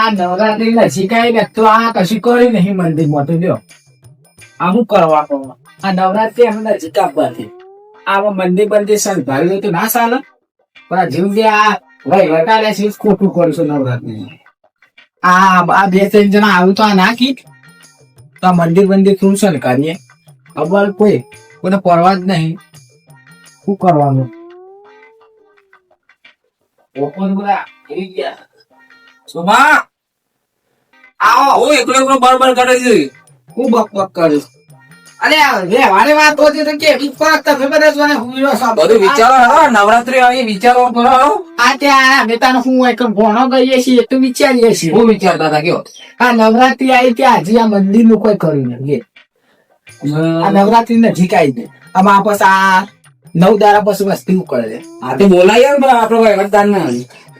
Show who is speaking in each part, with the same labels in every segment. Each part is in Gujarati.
Speaker 1: આ નવરાત્રી નજીક આવી ને તો આ કશું કરી નહીં મંદિર માં તો લ્યો આ શું કરવાનું આ નવરાત્રી અમે નજીક આપવાથી આ મંદિર બંદિર સંભાળી તો ના ચાલે પણ આ જીવ આ વહીવટા લે છે ખોટું કરશું નવરાત્રી આ બે ત્રણ જણા આવ્યું તો આ નાખી તો આ મંદિર બંદિર શું સરકારીએ અબર કોઈને પરવા જ નહીં શું કરવાનું ઓપન બધા એવી ગયા
Speaker 2: સુમા આવો હું એકલો એકલો બરબર કરે છે
Speaker 1: હું બક કરું અરે વારે વાત હોતી તો કે વિચાર તમે બધા જોને હુઈરો સાબ
Speaker 2: બધું વિચારો હા નવરાત્રી આવી વિચારો કરો
Speaker 1: આ ત્યાં બેતાનો હું એક ભણો ગઈએ છીએ તો વિચારીએ છીએ
Speaker 2: હું વિચારતા હતા કયો
Speaker 1: આ નવરાત્રી આવી ત્યાં હજી આ મંદિર નું કોઈ કર્યું નથી આ નવરાત્રી નજીક આવી ગઈ આમાં બસ આ 9 દાડા પછી વસ્તી કરે છે
Speaker 2: આ તે બોલાય ને આપડે વહીવટદાર ને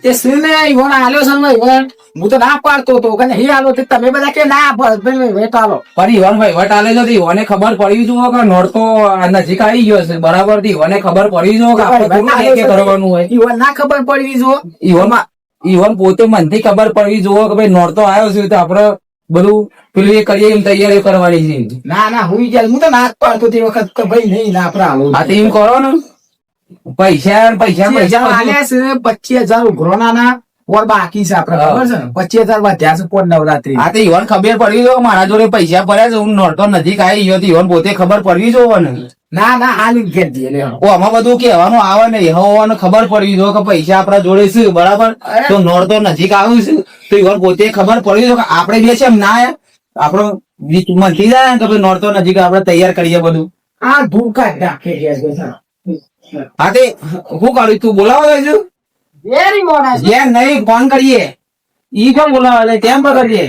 Speaker 1: તે શ્રીને ઈવન આલ્યો છે ને ઈવન હું તો ના પાડતો હતો કે નહીં આલો તે તમે બધા કે ના વહીવટ આલો
Speaker 2: પણ ઈવન વહીવટ આલે તો ઈવને ખબર પડી જુઓ કે નોરતો નજીક આવી ગયો છે બરાબર થી ઈવને ખબર પડી જુઓ કે આપણે કરવાનું હોય
Speaker 1: ઈવન ના ખબર પડી જો
Speaker 2: ઈવન પોતે મનથી ખબર પડી જુઓ કે ભાઈ નોરતો આવ્યો છે તો આપડે બધું પેલું એ કરીએ એમ તૈયારી કરવાની છે
Speaker 1: ના હું હું તો ના જ પાડતો તે વખત કે ભાઈ નહીં ના આપડે આલો
Speaker 2: હા તો એમ કરો ને પૈસા
Speaker 1: 25,000 ઉઘરોના ના ઓર બાકી છે આપડે ખબર છે ને 25,000 વધ્યા છે પોત નવરાત્રી
Speaker 2: હા તો ઈવન ખબર પડી જો મારા જોડે પૈસા પડ્યા છે હું નોરતો નજીક આવી ગયો ઈવન પોતે ખબર પડવી જોવો ને
Speaker 1: ના હાલ ઘેર જઈએ
Speaker 2: આમાં બધું કેવાનું આવે ને હોવાનું ખબર પડવી જો કે પૈસા આપડા જોડે છે બરાબર તો નોરતો નજીક આવ્યું છે તો ઈવન પોતે ખબર પડવી જો કે આપડે બે છે એમ ના આપડો મનથી જાય ને કે ભાઈ નોરતો નજીક આપડે તૈયાર કરીએ બધું
Speaker 1: આ ધૂકા રાખે
Speaker 2: હા તે શું કર્યું તું બોલાવો છું યાર નહીં ફોન કરીએ ઈ કોણ બોલાવે કેમ પકડીએ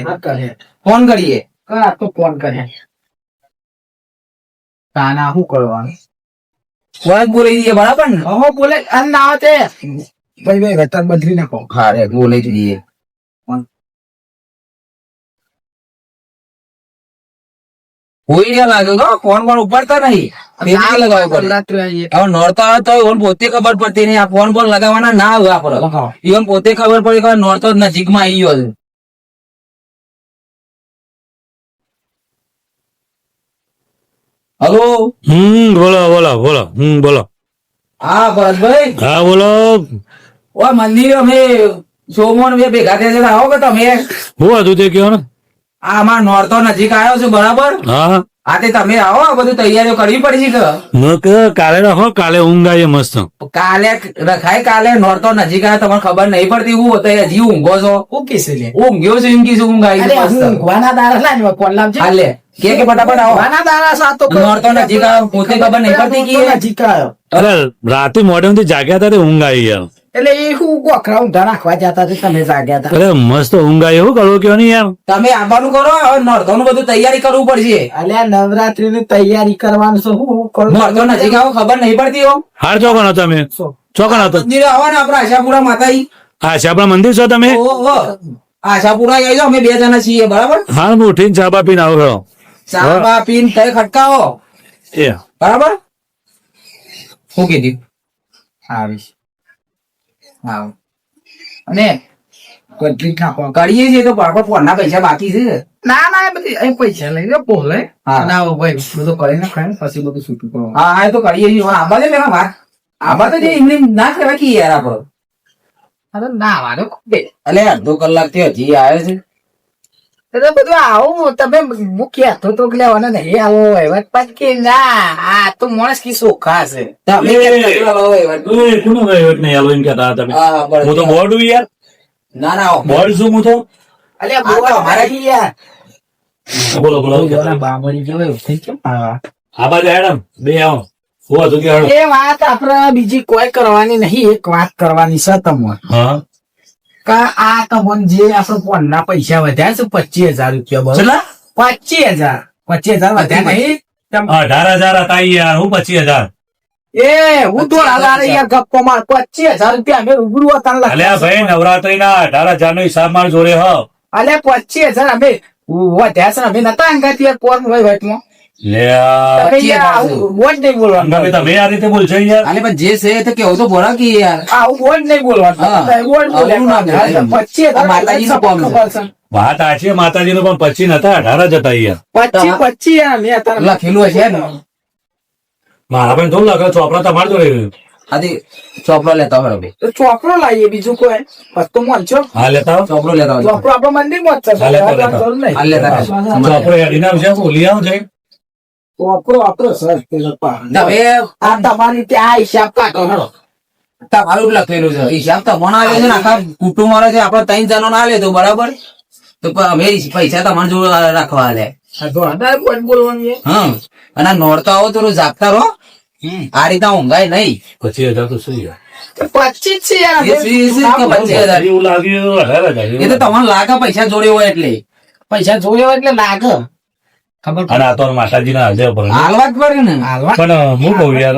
Speaker 2: ફોન કરીએ
Speaker 1: તો ફોન કરે તાના શું કરવાનું
Speaker 2: વાત બોલી દઈએ બરાબર ને
Speaker 1: હો બોલે અન ના આવતે ભાઈ વેતન બદલી નાખો
Speaker 2: હા રે બોલી દઈએ કોઈ ના લાગ્યો ફોન પણ ઉપાડતા નહીં હવે નોરતો આવે તો ઈવન પોતે ખબર પડતી નહીં આ ફોન પણ લગાવવાના ના આવે આપડે ઈવન પોતે ખબર પડી કે નોરતો નજીકમાં આવી ગયો છે હલો
Speaker 3: બોલો
Speaker 2: હા ભરતભાઈ
Speaker 3: હા બોલો
Speaker 2: ઓ મંદિર અમે સોમોન બે ભેગા થયા છે આવો કે તમે
Speaker 3: હું હતું તે કયો ને
Speaker 2: આ અમાર નોરતો નજીક આવ્યો છે બરાબર
Speaker 3: હા
Speaker 2: હા તે તમે આવો આ બધું તૈયારીઓ કરવી પડશે કે
Speaker 3: કાલે રાખો કાલે ઊંઘ આવી મસ્ત
Speaker 2: કાલે રખાય કાલે નોરતો નજીક આવે તમને ખબર નહીં પડતી હું તો હજી ઊંઘો છો
Speaker 1: ઓકે છે લે
Speaker 2: ઊંઘ્યો છે એમ કીધું ઊંઘ આવી
Speaker 1: ઊંઘવાના દાડા લાવ કોણ લાવ છે
Speaker 2: હાલે કે ફટાફટ આવો
Speaker 1: ઊંઘવાના દાડા સાતો
Speaker 2: નોરતો નજીક આવે પોતે ખબર નહીં પડતી કે
Speaker 1: નજીક આવ્યો
Speaker 3: અરે રાતે મોડે થી જાગ્યા હતા ઊંઘ આવી યાર
Speaker 1: એટલે એ હું ગોખરા ઊંધા નાખવા જતા તમે જાગ્યા હતા
Speaker 3: અરે મસ્ત ઊંઘ આવી એવું કરો કયો નહીં યાર
Speaker 2: તમે આવવાનું કરો હવે નોરતો નું બધું તૈયારી કરવું પડશે
Speaker 1: અલ્યા નવરાત્રી ની તૈયારી કરવાનું છે હું કરું
Speaker 2: નોરતો નજીક આવો ખબર નહીં પડતી હો
Speaker 3: હાર ચોકણ હતો તમે ચોકણ હતો
Speaker 2: મંદિર આવો ને આપડે આશાપુરા માતાજી
Speaker 3: હા છે આપણા મંદિર છો તમે
Speaker 2: આશાપુરા આવી જાઓ અમે 2 જણા છીએ બરાબર
Speaker 3: હા હું ઉઠીને ચા બા પીને આવું ખરો
Speaker 2: ચા બા પીને તય ખટકાવો
Speaker 3: એ
Speaker 2: બરાબર શું કીધું
Speaker 1: આવીશ હા અને કટલી નાખો
Speaker 2: કરીએ છીએ તો બરાબર ફોનના પૈસા બાકી છે
Speaker 1: ના એ બધી એ પૈસા લઈ લે બોલે ના ભાઈ બધું કરી નાખાય ને પછી બધું છૂટું કરો
Speaker 2: હા એ તો કરીએ છીએ આબા દે મેરા વાત આબા તો જે એમને ના કહેવાય કે યાર આપડો
Speaker 1: અરે ના વાળો
Speaker 2: એટલે અડધો કલાક થી હજી આવે છે
Speaker 1: એટલે બધું આવું તમે મૂક્યા તો લેવાના નહીં આવો વહીવટ પાછ કે ના આ તો માણસ કી સોખા છે
Speaker 2: તમે
Speaker 3: કોનો વહીવટ નહીં આલો એમ કહેતા હતા તમે હું તો બોર્ડ હું યાર
Speaker 2: ના ના
Speaker 3: બોર્ડ શું હું તો
Speaker 1: અલ્યા બોલ અમારા કી યાર
Speaker 3: બોલો
Speaker 1: બામણી કેવાય થઈ કેમ
Speaker 3: આ બાજુ હેડમ બે આવો હું હતું કે હેડો
Speaker 1: એ વાત આપડે બીજી કોઈ કરવાની નહીં એક વાત કરવાની છે તમને
Speaker 3: હા
Speaker 1: આ તમને જે આપડે ફોન ના પૈસા વધ્યા છે 25,000 રૂપિયા બરોબર 25,000 વધ્યા નહીં
Speaker 3: 18,000 હતા યાર હું 25,000
Speaker 1: એ હું તો યાર ગપ્પો માર 25,000 રૂપિયા અમે રૂબરૂ હતા
Speaker 3: અલ્યા ભાઈ નવરાત્રી ના 18,000 નો હિસાબ માર જોડે હ
Speaker 1: અલ્યા 25,000 અમે વધ્યા છે અમે નતા અંગાત યાર પોર વહીવટમાં
Speaker 3: લે આ.
Speaker 1: તો યાર આવું બોલ નહીં બોલવાનું
Speaker 3: તમે તમે આ રીતે બોલશો યાર.
Speaker 2: આલે પણ જે છે તે કેવું તો ભરા કે યાર
Speaker 1: આવું બોલ નહીં બોલવાનું
Speaker 2: હા.
Speaker 1: બોલ
Speaker 2: આવું ના બોલાય.
Speaker 1: પછી
Speaker 2: આ માતાજીનું કોમ છે.
Speaker 3: વાત આ છે માતાજીનું, પણ પછી નતા 18 જ હતા યાર.
Speaker 1: પછી યાર મેં તારા
Speaker 2: લખેલું હશે ને
Speaker 3: મારા પણ થોડું લાગે ચોપડા તમારે જોડે રહ્યું.
Speaker 2: આથી ચોપડો લેતા હોય ભાઈ
Speaker 1: તો ચોપડો લાવીએ બીજું કોઈ વસ્તુ મળશો
Speaker 3: હા લેતા આવો.
Speaker 2: ચોપડો લેતા હોય
Speaker 1: ચોપડો આપડે મંદિરમાં જ છે
Speaker 3: હા, લેતા, લેતા.
Speaker 1: જરૂર નહીં.
Speaker 2: આ લેતા
Speaker 3: ચોપડો હેડીને આવશે, બોલી આવો જઈ.
Speaker 1: ચોપડો આપડો સર પેલો પા.
Speaker 2: તમે
Speaker 1: આ તમારી ત્યાં હિસાબ કાઢો હેડો.
Speaker 2: તમારું જ લખેલું છે હિસાબ તો મને આવે છે ને આખા કુટુંબ વાળા છે આપડે 3 જણો ના લે તો બરાબર તો અમે પૈસા તમારે જોડે રાખવા લે
Speaker 1: આ તો આડા બોલ બોલવાનું છે.
Speaker 2: હા અને આ નોરતા આવો તો જાગતા રહો આ રીતે ઊંઘાય નહીં
Speaker 3: 25,000 તો શું યાર?
Speaker 1: તો 25 છે યાર.
Speaker 2: એ વીસ કે 25,000
Speaker 3: એવું લાગ્યું 18,000
Speaker 2: એ તો તમને લાગે પૈસા જોડે હોય એટલે
Speaker 1: પૈસા જોયો એટલે લાગે ખબર
Speaker 3: અને આ તો માતાજીના હાજર પર.
Speaker 2: હાલવા જ પડે ને
Speaker 1: હાલવા
Speaker 3: પણ હું કહું યાર,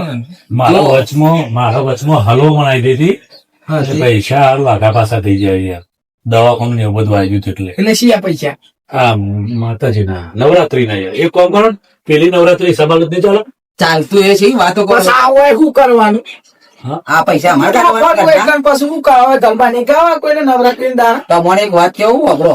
Speaker 3: મારા વચમાં હલવો બનાવી દીધી. પૈસા હારું આગા પાછા થઈ જાય યાર. દવાખાનું ને એવું બધું આવી ગયું હતું એટલે.
Speaker 1: એટલે શિયા પૈસા
Speaker 3: આ માતાજીના નવરાત્રીના યાર. એક કામ કરો ને, પેલી નવરાત્રી સવાલ જ નહીં ચાલે.
Speaker 2: ચાલતું એ છે વાતો કરો
Speaker 1: બસ આ હોય શું કરવાનું
Speaker 2: આ પૈસા અમારે કાઢવાના
Speaker 1: કોઈ
Speaker 2: કાઢના.
Speaker 1: કણ પછી શું કરવા ધલબા નહીં ગાવા કોઈને નવરાત્રી દાડા
Speaker 2: તમને એક વાત કેવું વાપરો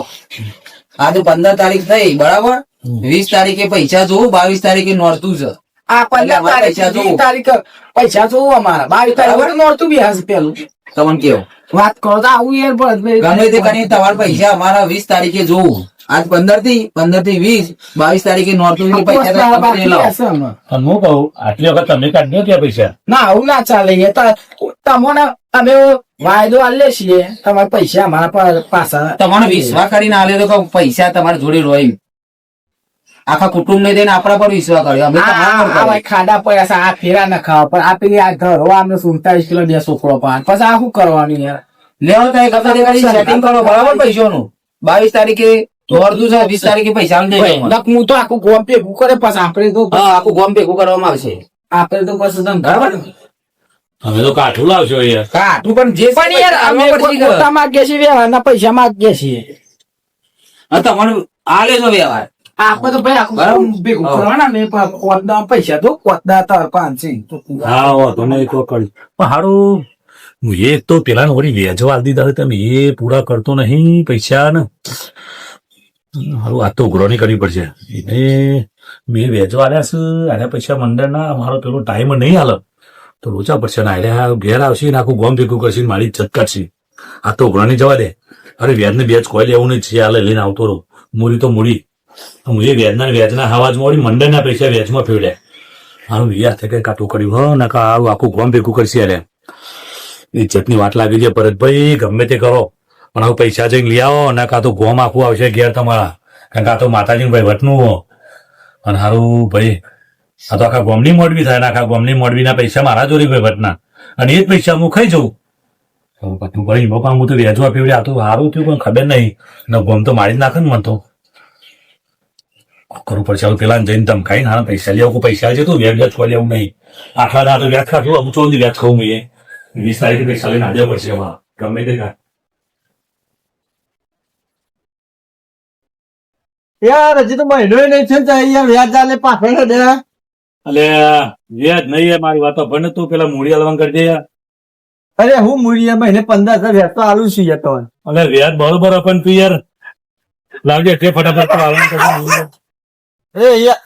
Speaker 2: આજે 15 તારીખ થઈ બરાબર 20 તારીખે પૈસા જોવું 22 તારીખે નોરતું છે
Speaker 1: આ 15
Speaker 2: અમારે
Speaker 1: તારીખ
Speaker 2: પૈસા જોવું.
Speaker 1: 20 તારીખ પૈસા જોવું અમારા 22 તારીખ નોરતું બી હશે પેલું
Speaker 2: તમને કેવું
Speaker 1: વાત કરો તો આવું યાર પણ
Speaker 2: ગમે તે કરીને તમારા પૈસા અમારા 20 તારીખે જોવું આજ 15 થી 20 22 તારીખે નોરતું છે, પૈસા તો company લાવો.
Speaker 3: અને હું કહું, આટલી વખત તમે કાઢ્યો ત્યાં પૈસા?
Speaker 1: ના આવું ના ચાલે એ તમને અમે વાયદો આલે છીએ તમારા પૈસા અમારા પાછા
Speaker 2: તમારો વિશ્વાસ કરીને આલે તો કહું પૈસા તમારા જોડે રોય આખા કુટુંબ ને દઈને આપણા પર વિશ્વાસ કર્યો અમે તમારા પર
Speaker 1: આ
Speaker 2: કર્યો.
Speaker 1: ખાડા પડ્યા છે આ ફેરા ના ખાવા પણ આ પેલી આ ઘરો આમને 47 કિલો બે છોકરો પાન પછી આ શું કરવાનું યાર
Speaker 2: લેવો તો એક વખત કરી સેટિંગ કરો બરાબર પૈસાનું 22 તારીખે નોરતું છે 20 તારીખે પૈસા આલી દેજો મને.
Speaker 1: નક હું તો આખું ગોમ ભેગું કરે પછી આપણે તો
Speaker 2: હા આખું ગોમ ભેગું કરવામાં આવશે
Speaker 1: આપણે તો પછી તમે
Speaker 2: બરાબર
Speaker 3: અમે તો કાઠું લાવશો યાર.
Speaker 2: કાઠું પણ જે
Speaker 1: પણ યાર અમે પોતા માંગીએ છીએ વ્યવહારના પૈસા માંગીએ છીએ
Speaker 2: તમારું આ લેજો વ્યવહાર
Speaker 1: આપણે તો ભાઈ આખું
Speaker 2: બરાબર.
Speaker 1: ગોમ ભેગું કરવાના ને કોદના પૈસા તો કોદના તાર 500
Speaker 3: હા વાંધો નહીં તો કરી. પણ હારું એક તો પેલા વળી વેચવા આલી દીધા છે, તમે એ પૂરા કરતો નહીં પૈસા ને. હારું આ તો ઉઘરાણી કરવી પડશે. એને મેં વેચવા આલ્યા છે, આને પૈસા મંડળના મારો પેલો ટાઈમ નહીં હાલે તો લોચા પડશે ને. આલ્યા ઘેર આવશે ને આખું ગોમ ભેગું કરશે ને મારી ઇજ્જત કાઢશે. આ તો ઉઘરાણી જવા દે. અરે વ્યાજ ને વ્યાજ કોઈ લેવું નહીં છે, હાલે લઈને આવતો રહો. મૂડી તો મૂડી. હું એ વ્યાજના હવાજ મોડી મંડળના પૈસા વ્યાજમાં ફેવડ્યા. હારું વ્યાજ થઈ કઈ કાટું કર્યું હો ને આવું આખું ગોમ ભેગું કરશે. અરે ઇજ્જતની વાત લાગી છે ભરતભાઈ, ગમે તે કરો પણ હવે પૈસા જઈને લઈ આવો ને કાં તો ગોમ આખું આવશે ઘેર તમારા. કારણ કે આ તો માતાજી વહીવટનું હો. અને હારું ભાઈ આ તો આખા ગોમની મોડવી થાય ને આખા ગોમની મોડવીના પૈસા મારા જોડી વહીવટના, અને એ જ પૈસા હું ખાઈ જઉં. પછી ભાઈ બાપા હું તો વેચવા પીવડે આ તો સારું થયું પણ ખબર નહીં ને ગોમ તો મારી જ નાખે ને મને તો કરવું પડશે. હવે પેલા જઈને તમ ખાઈને હા પૈસા લેવું પૈસા છે તો વ્યાજ કોઈ લેવું નહીં. આખા ના તો વ્યાજ ખાતું અમુક ચોથી વ્યાજ ખાવું એ 20 તારીખે પૈસા લઈને આવ્યા પડશે. એમાં ગમે તે કાંઈ.
Speaker 4: યાર હજી તો મહિનો નહીં છે ને યાર વ્યાજ આલે પાછળ દે
Speaker 3: અલે વ્યાજ નહીં મારી વાતો ભણ તું પેલા મૂડી હલવાન કરી દે યાર.
Speaker 4: અરે હું મૂળિયા મહિને 15,000 વ્યાજ તો આલું છું યાર તમને.
Speaker 3: અલે વ્યાજ બરોબર પણ તું યાર લાવજે તે ફટાફટ તો હલવાન કરી દે.
Speaker 4: એ યાર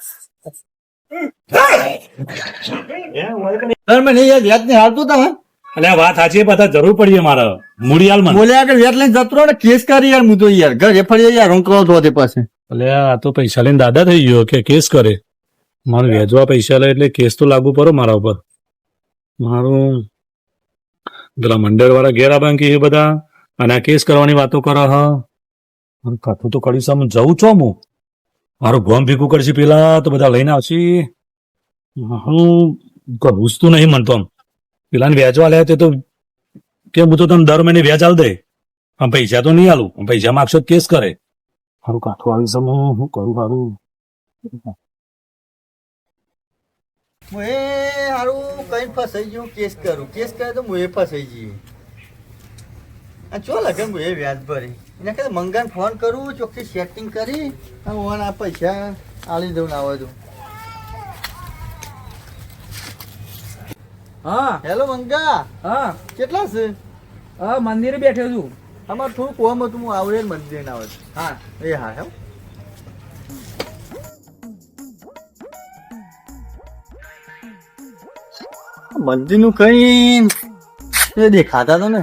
Speaker 4: સર મને યાર વ્યાજ નહીં હાલતું તમે
Speaker 3: અલે આ વાત સાચી પાછા જરૂર પડી મારે મૂડી હાલ મને.
Speaker 4: બોલ્યા કે વ્યાજ લઈને જતો રહો ને કેસ કરી યાર હું તો યાર ઘરે ફરી યાર હું કહું તો તે પાસે
Speaker 3: અલે આ તો પૈસા લઈને દાદા થઈ ગયો કે કેસ કરે. મારે વ્યાજવા પૈસા લે એટલે કેસ તો લાગુ પડો મારા ઉપર. મારું પેલા મંડળ વાળા ઘેર આવે કે એ બધા અને આ કેસ કરવાની વાતો કરે. હા મારું કાઠું તો કરી સામે જવું છો હું. મારું ગોમ ભેગું કરશે પેલા તો બધા લઈને આવશે. હું ઘૂસતું નહીં મનતો આમ. પેલાને વ્યાજવા લે તે તો કે હું તો તમે દર મહિને વ્યાજ આલ દે પણ પૈસા તો નહીં આલું. પૈસા માગશો તો કેસ કરે. મારું કાઠું આવી સામે હું કરું મારું.
Speaker 4: હું એ હારું કઈ ફસાઈ ગયું કેસ કરું કેસ કરે તો હું એ ફસાઈ જઈએ આ ચો લાગે હું એ વ્યાજ ભરી એના કરતા મંગાને ફોન કરું ચોખ્ખી સેટિંગ કરી હું આ પૈસા આલી દઉં ના આવે તો
Speaker 2: હા
Speaker 4: હેલો મંગા
Speaker 2: હા
Speaker 4: કેટલા છે
Speaker 2: હા મંદિરે બેઠો છું.
Speaker 4: અમારે થોડું કોમ હતું હું આવડે મંદિર ના આવે
Speaker 2: હા
Speaker 4: એ હા હે મંદિર નું કઈ એ દેખાતા તો ને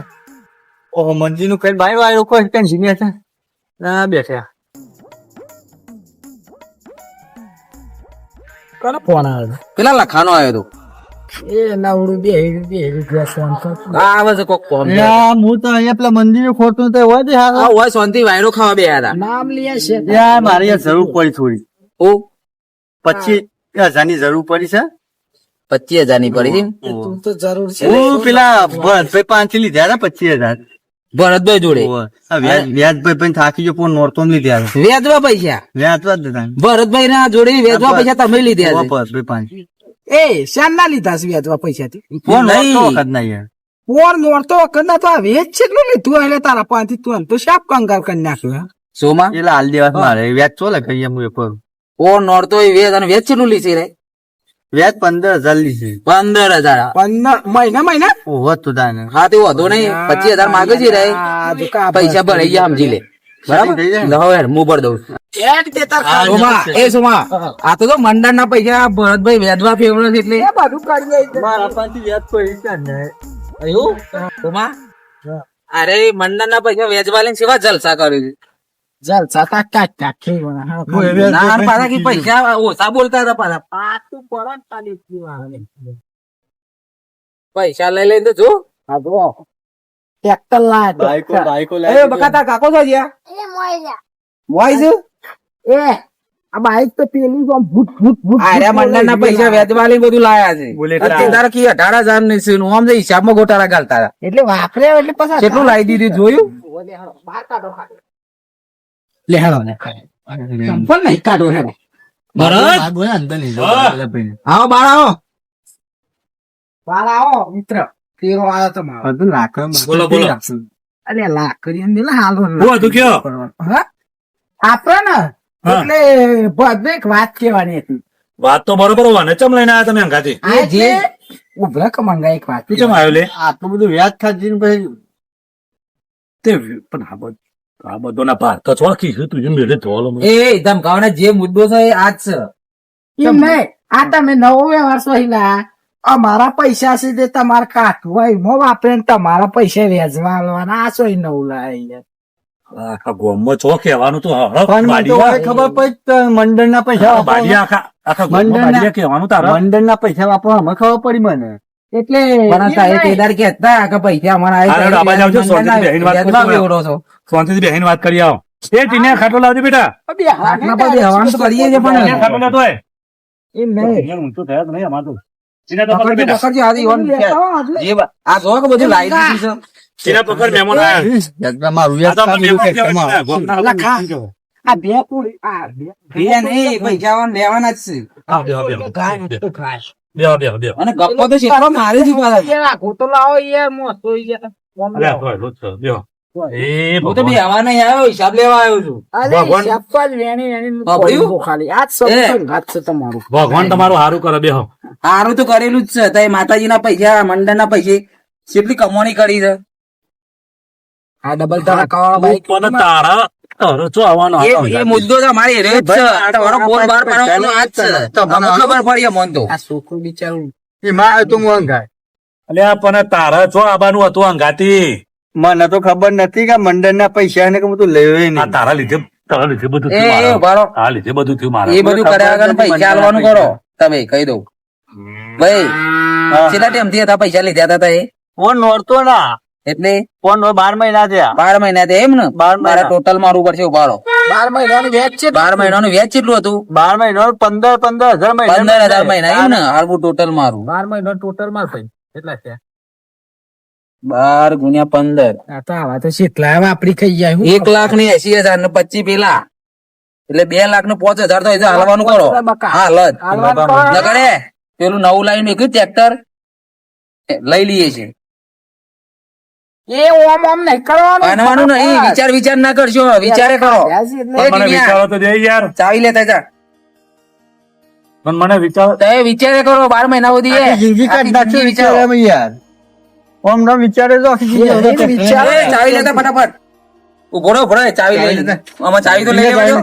Speaker 4: ઓહો મંદિર નું કઈ બાય વાય કોઈ કઈ જીમ્યા હતા ના બેઠા
Speaker 1: કોનો ફોન આવ્યો
Speaker 2: પેલા લખાનો આવ્યો તો
Speaker 1: એ નવડું બે
Speaker 2: આવે છે કોક ફોન
Speaker 4: યા હું તો અહીંયા પેલા મંદિર ખોટું તો હોય દે હા
Speaker 2: હોય શાંતિ વાયરો ખાવા બે હતા
Speaker 1: નામ લે છે
Speaker 4: યાર મારે યાર જરૂર પડી થોડી
Speaker 2: ઓ
Speaker 4: 25,000 ની જરૂર પડી છે
Speaker 2: 25,000 ની પડી છે
Speaker 1: તું તો જરૂર છે
Speaker 4: હું પેલા ભરતભાઈ પાંચ લીધા હતા 25,000
Speaker 2: ભરતભાઈ જોડે
Speaker 4: વ્યાજભાઈ પણ થાકી ગયો પણ નોરતો લીધા
Speaker 2: વેચવા પૈસા
Speaker 4: વ્યાજવા જ હતા
Speaker 2: ભરતભાઈ ના જોડે વેચવા પૈસા તમે લીધા છે
Speaker 4: ભરતભાઈ પાંચ
Speaker 1: એ શાન ના લીધા છે વ્યાજવા પૈસાથી
Speaker 4: ફોન
Speaker 2: નહીં.
Speaker 4: નોરતો વખત ના યાર
Speaker 1: પોર નોરતો વખત ના તો આ વેચ કેટલું લીધું એટલે તારા પાંચથી તું આમ તો શાપ કંગાલ કરી નાખ્યો હે
Speaker 2: સોમાં
Speaker 4: એટલે હાલ દેવા મારે વ્યાજ ચો લખાઈ હું એ કરું
Speaker 2: ઓ નોરતો વેચ અને વેચ કેટલું લીધી રે
Speaker 4: વ્યાજ 15,000 લીધી
Speaker 2: 15,000
Speaker 1: 15 મહિના
Speaker 4: ઓહો તો તાને
Speaker 2: હા તે વધુ નહીં 25,000 માગે છે રે પૈસા ભરાઈ ગયા સમજી લે બરાબર
Speaker 4: થઈ જાય.
Speaker 2: લાવો યાર હું ભર દઉં
Speaker 1: એડ દેતા ખા.
Speaker 2: સોમા એ સોમા આ તો મંડળ ના પૈસા ભરતભાઈ વેચવા ફેવરો છે એટલે
Speaker 1: એ બધું કરી આવી.
Speaker 4: મારા પાંચથી વ્યાજ પડી છે ને
Speaker 2: એવું સોમા અરે મંડળ ના પૈસા વેચવા લઈને સેવા જલસા કર્યું છે
Speaker 1: જલસા તા કાટ કાટ
Speaker 2: ના પાછા કે પૈસા ઓછા બોલતા હતા પાછા
Speaker 1: પાતું પડે તાલી પીવાને.
Speaker 2: પૈસા લઈ લઈને તો જો
Speaker 1: આ જો ટ્રેક્ટર લાય
Speaker 4: બાઈકો
Speaker 2: એ બકાતા કાકો છો જ્યાં મોય છે
Speaker 1: એ આ બાઈક તો પેલી આમ ભૂત ભૂત ભૂત
Speaker 2: આર્યા મંડળ ના પૈસા વેચવા લઈને બધું લાયા છે
Speaker 4: બુલેટ
Speaker 2: અત્યારે તારા કી 18,000 ની છે આમ જે હિસાબમાં ગોટાળા ગાલતા હતા
Speaker 1: એટલે વાપરે એટલે પછી
Speaker 2: કેટલું લાવી દીધું જોયું
Speaker 1: બહાર કાઢો લે હેડો ને સંપલ નહીં કાઢો હેડો
Speaker 2: ભરત આવો બાર આવો
Speaker 1: બહાર આવો મિત્ર તેરો આવ્યો તો મારો
Speaker 4: બધું લાકડું
Speaker 3: બોલો, બોલો.
Speaker 1: અરે લાકડી ને હાલો
Speaker 3: હું હતું કયો?
Speaker 1: હા આપડે ને
Speaker 3: હા.
Speaker 1: એટલે બધું એક વાત કહેવાની હતી
Speaker 3: વાત તો બરોબર હોય ને ચમ લઈને આવ્યા તમે અંગાથી
Speaker 1: આ જે ઉભરા કમાંગા એક વાત
Speaker 3: તું ચમ આવ્યો લે
Speaker 4: આટલું બધું વ્યાજ ખાધી ને પછી
Speaker 3: તે પણ આ બધો ના ભાર તો ચોકી છે તું જેમ મેળે ધોલો
Speaker 2: એ ધમકાવાના જે મુદ્દો છે એ આજ છે
Speaker 1: એમ નહીં આ તમે નવો વ્યવહાર સહીલા અમારા પૈસા છે તે તમારે કાઢવું હોય મો વાપરે ને તમારા પૈસા વેચવા આલવાના આ સોય નવું લાય
Speaker 3: આખા ગોમમાં ચો કહેવાનું તો હળક
Speaker 4: પણ મને તો હવે ખબર પડી મંડળ ના પૈસા
Speaker 3: બાડિયા આખા ગોમમાં
Speaker 4: મંડળના-
Speaker 3: બાડિયા કહેવાનું તારા
Speaker 4: મંડળ ના પૈસા વાપરવા અમે ખબર પડી મને
Speaker 1: એટલે
Speaker 2: પણ તારે કેદાર કહેતા કે પૈસા અમારા
Speaker 3: હાલો,
Speaker 2: આવ્યા
Speaker 3: આબાજ આવજો, શાંતિથી બેહીને વાત
Speaker 2: વેચવા
Speaker 3: કરશું.
Speaker 2: બેવડો છો
Speaker 3: શાંતિથી બેહીને વાત કરી આવો એ ટીને ખાટલો લાવજો બેટા
Speaker 2: આટલા પર બેહવાનું તો કરીએ છે
Speaker 3: ટીને
Speaker 2: પણ
Speaker 3: ખાટલો લેતો હોય
Speaker 1: એમ નહીં
Speaker 3: ટીને ઊંચું થયા જ નહીં અમાર તો ટીને તો પકડ
Speaker 2: પકડજો
Speaker 3: બેટા
Speaker 2: પકડજો આ ઈવન જે આ જો કે બધું લાવી દીધું છે
Speaker 3: ટીને પકડ મહેમાન આયા
Speaker 4: મારું
Speaker 3: આ તો આપણે મહેમાન કહેવાય. ગોમના
Speaker 1: લખા. આ બે પૂરી આ બે
Speaker 2: બે નહીં પૈસા લેવાના જ છે
Speaker 3: હા, બેહો, બેહો.
Speaker 1: ગાય તો ખાય
Speaker 3: બેહો, બેહો, બેહો.
Speaker 2: અને ગપ્પો તો શેઠો મારે જ ઉભા થાય.
Speaker 1: યાર ગોતો લાવો યાર મોતો યાર
Speaker 3: અરે, આ તો લો છો, બેહો. એ
Speaker 2: હું તો
Speaker 3: ભગવાન.
Speaker 2: બેહવા નહીં આવ્યો હિસાબ લેવા આવ્યો છું
Speaker 1: અરે
Speaker 3: ભગવાન.
Speaker 1: શપથ વેણી વેણી
Speaker 2: બાપડ્યું?
Speaker 1: કોઈનો ખાલી આ જ
Speaker 2: એ.
Speaker 1: સબ ઘાત છે તમારું
Speaker 3: ભગવાન તમારું સારું કરે બેહો
Speaker 2: સારું તો કરેલું જ છે તો માતાજીના પૈસા મંડળના પૈસે કેટલી કમાણી કરી છે
Speaker 1: આ ડબલ ટકા બાઈક
Speaker 3: પણ તારા તારો ચો આવવાનો હતો
Speaker 2: એ મુદ્દો તો મારી રહ્યો જ છે તમારો ફોન બહાર પાડવાનો આ જ છે તમને ખબર પડી મન તો
Speaker 1: આ છોકરું બિચારું
Speaker 4: એમાં તો હું અંગાય
Speaker 3: અલ્યા પણ તારા ચો આવવાનું હતું અંગાતી
Speaker 4: મને તો ખબર નથી કે મંડળ ના પૈસા ને કે બધું લેવે
Speaker 3: આ
Speaker 4: નહીં
Speaker 3: તારા લીધે બધું
Speaker 2: એ
Speaker 3: થયું મારા.
Speaker 2: ઉભારો
Speaker 3: તારા લીધે બધું થયું મારા
Speaker 2: એ બધું કર્યા વગર પૈસા આલવાનું કરો તમે કહી દઉં ભાઈ કેટલા ટાઈમ થી હતા પૈસા લીધા હતા એ
Speaker 4: ફોન નોરતો ના
Speaker 2: એટલે
Speaker 4: ફોન 12 મહિના થયા
Speaker 2: 12 મહિના થયા એમ ને
Speaker 4: 12
Speaker 2: મારા
Speaker 4: મહિના.
Speaker 2: ટોટલ મારું પડશે ઉભારો
Speaker 1: 12 મહિનાની વેચ છે
Speaker 2: 12 મહિનાનું વ્યાજ કેટલું હતું
Speaker 4: 12 મહિના 15,000 મહિના
Speaker 2: 15,000 મહિના એમ ને હાલવું ટોટલ મારું
Speaker 1: 12 મહિના ટોટલ માં ભાઈ કેટલા છે
Speaker 2: 12 ગુણ્યા 15
Speaker 1: આ તો આવા તો કેટલા વાપરી ખાઈ જાય હું
Speaker 2: 1,80,000 ને 25 પેલા એટલે 2,00,000 ને 5,000 તો એ તો હાલવાનું કરો હા લદ
Speaker 1: હાલવાનું કરો.
Speaker 2: નકડે પેલું નવું લાઈન મેં ટ્રેક્ટર લઈ લઈએ છે
Speaker 1: એ ઓમ ઓમ નહીં કરવાનું
Speaker 2: આનવાનું નહીં વિચાર ના કરશો વિચારે કરો
Speaker 1: વ્યાજ એટલે
Speaker 2: એ
Speaker 3: મને
Speaker 2: ટીનિયા,
Speaker 3: વિચારો તો દે યાર
Speaker 2: ચાવી લેતા જા
Speaker 3: પણ મને વિચાર
Speaker 2: તમે વિચારે કરો 12 મહિના સુધી
Speaker 4: આખી જિંદગી કાઢ નાખશો વિચારે યાર ઓમ ના વિચારે તો આખી જિંદગી
Speaker 1: વિચાર-
Speaker 2: એ, ચાવી લેતા ફટાફટ ઉભો રહો, ચાવી લઈ લે. આમાં ચાવી તો લઈ લેવા દો.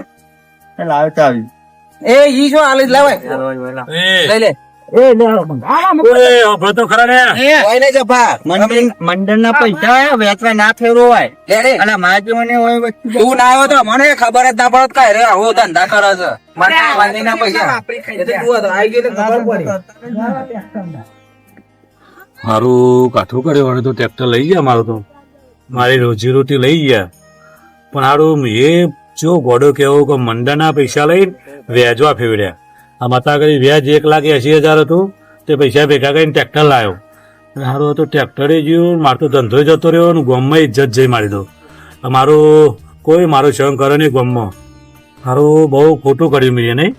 Speaker 4: લાવ ચાવી
Speaker 2: એ ઈ શું હાલ લાવે લઈ લે
Speaker 3: ઓય તો ખરા ને
Speaker 2: કોઈ નહીં જભા
Speaker 4: મંડળ ના પૈસા હોય વેચવા ના ફેરવો હોય
Speaker 2: લે રે.
Speaker 4: અને માજીઓને હોય વસ્તુ
Speaker 2: તું ના આવ્યો તો મને ખબર જ ના પડત કાંઈ રે આવો ધંધા કરે છે મને વાંધીના પૈસા એ તો તું હતો, આવી ગયો તો ખબર પડી.
Speaker 3: મારું કાઠું કર્યું અને તો ટ્રેક્ટર લઈ ગયા મારું તો મારી રોજીરોટી લઈ ગયા પણ હારું એ જો ગોડો કેવો કે મંડાના પૈસા લઈ વ્યાજવા ફેવડ્યા આ માતા કરી વ્યાજ 1,80,000 હતું તે પૈસા ભેગા કરીને ટ્રેક્ટર લાવ્યો હારું તો ટ્રેક્ટરે ગયું મારો તો ધંધો જતો રહ્યો અને ગામમાં ઇજ્જત જઈ મારી દો મારું કોઈ મારો સંગ કરે નહીં ગામમાં હારું બહુ ખોટું કર્યું મેં નહીં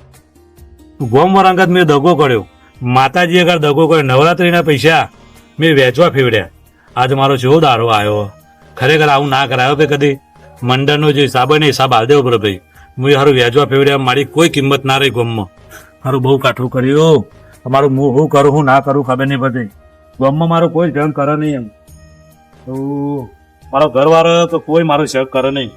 Speaker 3: ગામમાં રંગત મેં દગો કર્યો માતાજી આગળ દગો કર્યો નવરાત્રીના પૈસા મેં વેચવા ફેવડ્યા આજે મારો જેવો દારો આવ્યો ખરેખર આવું ના કરાયો કે કદી મંડળનો જે હિસાબ હોય ને હિસાબ હાલ દેવો પડે ભાઈ હું હારું વેચવા ફેવડ્યા મારી કોઈ કિંમત ના રહી ગામમાં હારું બહુ કાઠું કર્યું મારું હું શું કરું હું ના કરું ખબર નહીં પડતી ગામમાં મારો કોઈ જંગ કરે નહીં એમ તો મારો ઘરવાળો તો કોઈ મારો શક કરે નહીં